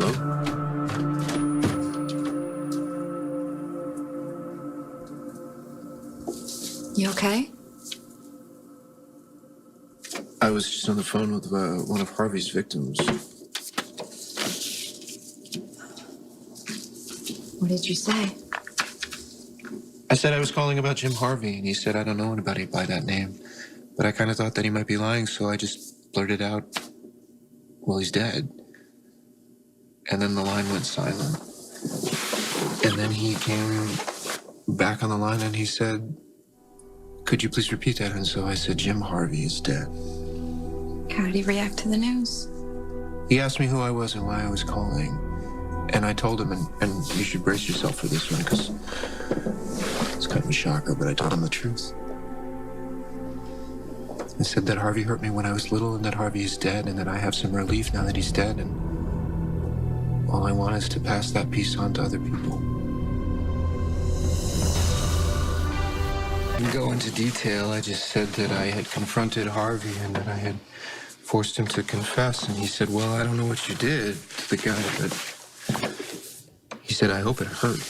Hello? You okay? I was just on the phone with one of Harvey's victims. What did you say? I said I was calling about Jim Harvey, and he said, I don't know anybody by that name. But I kind of thought that he might be lying, so I just blurted out, well, he's dead. And then the line went silent. And then he came back on the line and he said, could you please repeat that? And so I said, Jim Harvey is dead. How did he react to the news? He asked me who I was and why I was calling. And I told him, and you should brace yourself for this one, because it's kind of a shocker, but I told him the truth. I said that Harvey hurt me when I was little and that Harvey is dead and that I have some relief now that he's dead, and all I want is to pass that peace on to other people. I didn't go into detail. I just said that I had confronted Harvey and that I had forced him to confess, and he said, well, I don't know what you did to the guy, but he said, I hope it hurt.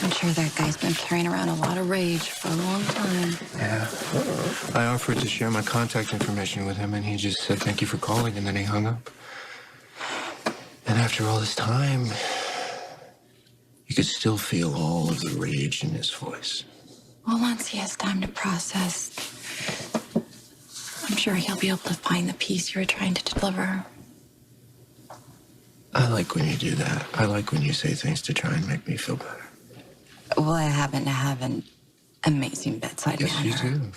I'm sure that guy's been carrying around a lot of rage for a long time. Yeah. I offered to share my contact information with him, and he just said, thank you for calling, and then he hung up. And after all this time, you could still feel all of the rage in his voice. Well, once he has time to process, I'm sure he'll be able to find the peace you were trying to deliver. I like when you do that. I like when you say things to try and make me feel better. Well, I happen to have an amazing bedside manner. Yes, you do.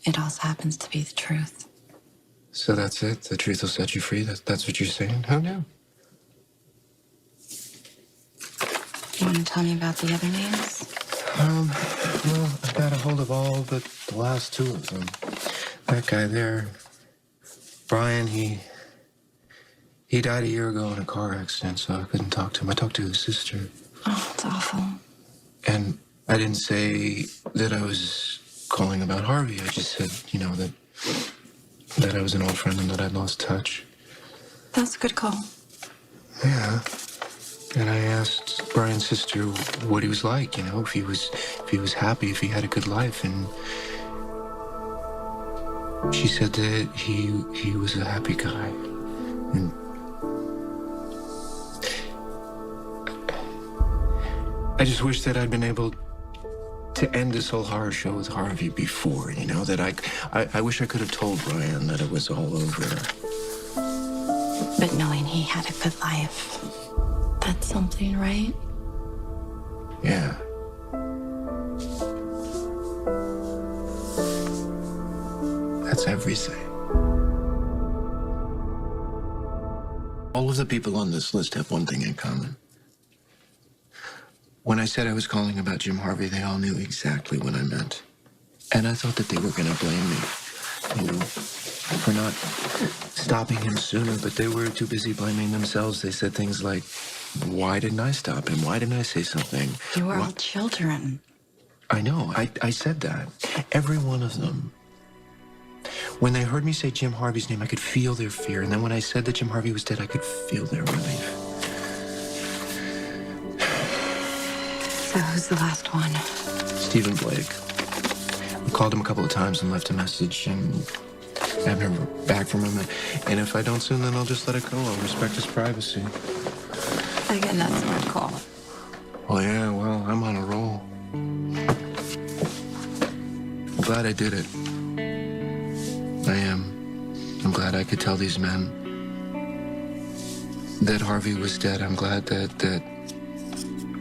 It also happens to be the truth. So that's it? The truth will set you free? That's what you're saying? Who knew? You want to tell me about the other names? Well, I got a hold of all but the last two of them. That guy there, Brian, he died a year ago in a car accident, so I couldn't talk to him. I talked to his sister. Oh, it's awful. And I didn't say that I was calling about Harvey. I just said, you know, that I was an old friend and that I'd lost touch. That's a good call. Yeah. And I asked Brian's sister what he was like, you know, if he was happy, if he had a good life, and she said that he was a happy guy. And I just wish that I'd been able to end this whole horror show with Harvey before, you know, that I wish I could have told Brian that it was all over. But knowing he had a good life, that's something, right? Yeah. That's everything. All of the people on this list have one thing in common. When I said I was calling about Jim Harvey, they all knew exactly what I meant. And I thought that they were going to blame me, you know, for not stopping him sooner, but they were too busy blaming themselves. They said things like, why didn't I stop him? Why didn't I say something? You were all children. I know. I said that. Every one of them. When they heard me say Jim Harvey's name, I could feel their fear. And then when I said that Jim Harvey was dead, I could feel their relief. So who's the last one? Stephen Blake. I called him a couple of times and left a message, and I haven't heard back from him. And if I don't soon, then I'll just let it go. I'll respect his privacy. Again, that's not a call. Well, yeah, well, I'm on a roll. I'm glad I did it. I am. I'm glad I could tell these men that Harvey was dead. I'm glad that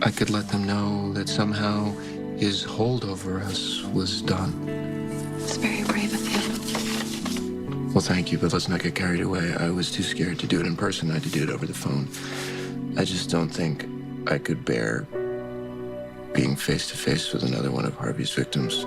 I could let them know that somehow his hold over us was done. It's very brave of you. Well, thank you, but let's not get carried away. I was too scared to do it in person. I had to do it over the phone. I just don't think I could bear being face to face with another one of Harvey's victims.